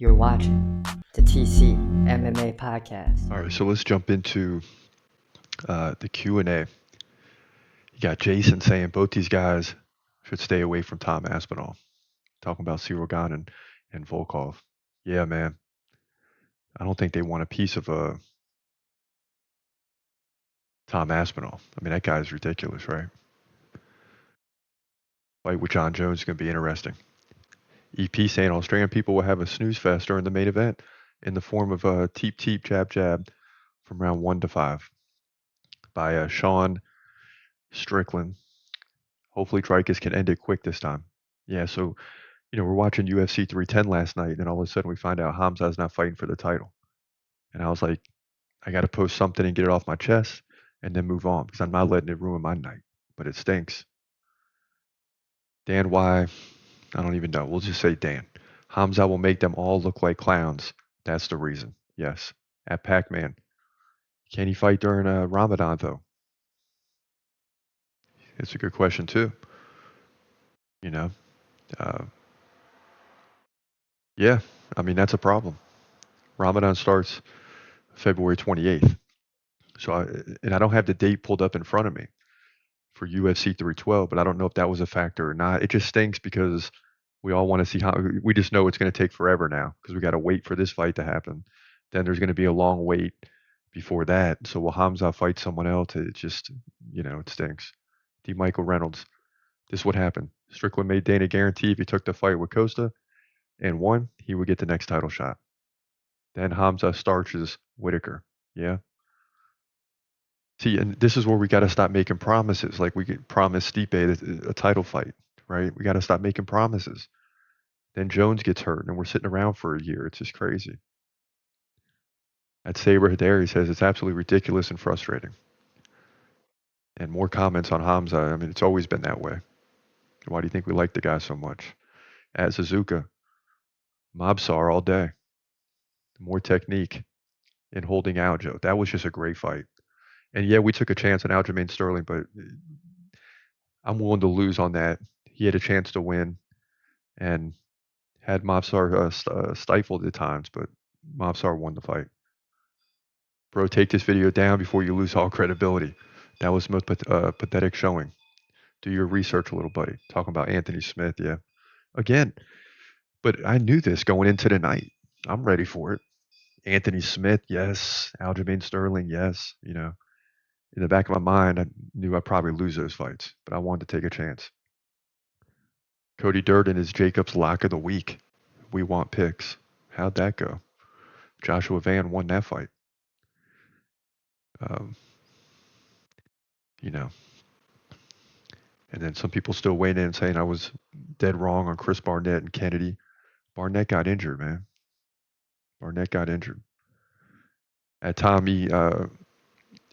You're watching the TCMMA podcast. All right, so let's jump into the Q&A. You got Jason saying both these guys should stay away from Tom Aspinall. Talking about Cyril Gane and Volkov. Yeah, man. I don't think they want a piece of Tom Aspinall. I mean, that guy's ridiculous, right? Fight with John Jones is going to be interesting. EP saying Australian people will have a snooze fest during the main event in the form of a teep teep jab jab from round 1 to 5 by Sean Strickland. Hopefully Tricus can end it quick this time. Yeah, so we're watching UFC 310 last night, and all of a sudden we find out Khamzat's not fighting for the title. And I was like, I got to post something and get it off my chest and then move on because I'm not letting it ruin my night. But it stinks. Dan, why? I don't even know. We'll just say Dan. Khamzat will make them all look like clowns. That's the reason. Yes. At Pac-Man. Can he fight during Ramadan, though? It's a good question, too. You know? Uh, yeah. I mean, that's a problem. Ramadan starts February 28th. So, and I don't have the date pulled up in front of me for UFC 312, but I don't know if that was a factor or not. It just stinks because we all want to see how we just know it's going to take forever now because we got to wait for this fight to happen. Then there's going to be a long wait before that. So will Hamza fight someone else? It just, it stinks. D. Michael Reynolds. This would happen. Strickland made Dana guarantee if he took the fight with Costa and won, he would get the next title shot. Then Hamza starches Whitaker. Yeah. See, and this is where we got to stop making promises. Like we could promise Stipe a title fight, right? We got to stop making promises. Then Jones gets hurt, and we're sitting around for a year. It's just crazy. At Saber Hidari says it's absolutely ridiculous and frustrating. And more comments on Hamza. I mean, it's always been that way. Why do you think we like the guy so much? At Suzuka, Mobsar all day. More technique in holding Aljo. That was just a great fight. And yeah, we took a chance on Aljamain Sterling, but I'm willing to lose on that. He had a chance to win, and had Mobsar stifled at times, but Mobsar won the fight. Bro, take this video down before you lose all credibility. That was the most pathetic showing. Do your research a little, buddy. Talking about Anthony Smith, yeah. Again, but I knew this going into the night. I'm ready for it. Anthony Smith, yes. Aljamain Sterling, yes. In the back of my mind, I knew I'd probably lose those fights, but I wanted to take a chance. Cody Durden is Jacob's lock of the week. We want picks. How'd that go? Joshua Van won that fight. Um, you know, and then some people still weighing in saying I was dead wrong on Chris Barnett and Kennedy. Barnett got injured, man. Barnett got injured. At Tommy,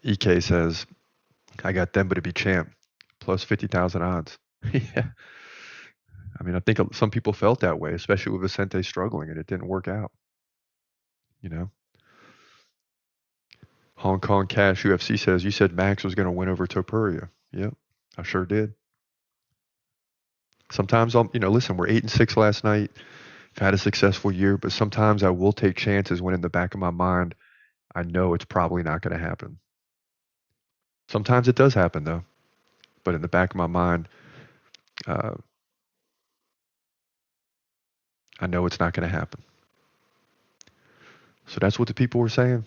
EK says, I got Demba to be champ, plus 50,000 odds. Yeah. I mean, I think some people felt that way, especially with Vicente struggling, and it didn't work out. Hong Kong Cash UFC says, you said Max was going to win over Topuria. Yep, I sure did. Sometimes listen, we're 8-6 last night. I've had a successful year, but sometimes I will take chances when in the back of my mind, I know it's probably not going to happen. Sometimes it does happen though, but in the back of my mind, I know it's not going to happen. So that's what the people were saying.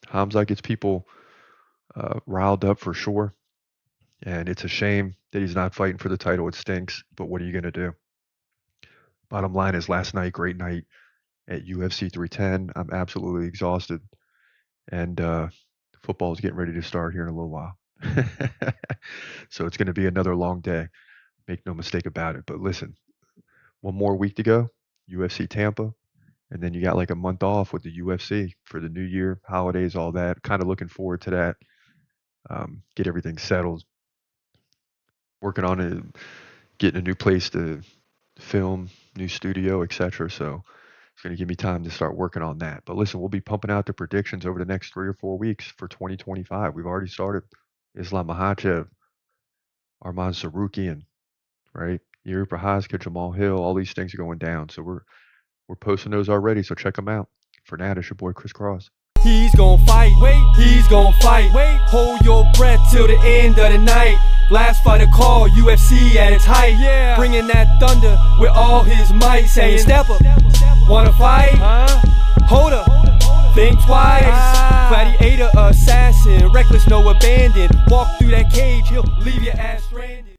Hamza gets people riled up for sure. And it's a shame that he's not fighting for the title. It stinks, but what are you going to do? Bottom line is last night, great night at UFC 310. I'm absolutely exhausted. And football is getting ready to start here in a little while. So it's going to be another long day. Make no mistake about it. But listen, one more week to go, UFC Tampa. And then you got like a month off with the UFC for the new year, holidays, all that. Kind of looking forward to that. Get everything settled. Working on it, getting a new place to film, new studio, etc. So it's going to give me time to start working on that. But listen, we'll be pumping out the predictions over the next 3 or 4 weeks for 2025. We've already started Islam Makhachev, Arman Sarukian, right? Yuri Prochazka, Jamal Hill, all these things are going down. So we're We're posting those already, so check them out. For now, it's your boy Chris Cross. He's gon' fight, he's gon' fight. Hold your breath till the end of the night. Last fight of call, UFC at its height. Bringing that thunder with all his might. Saying, step up, wanna fight? Hold up, think twice. Gladiator, assassin, reckless, no abandon. Walk through that cage, he'll leave your ass stranded.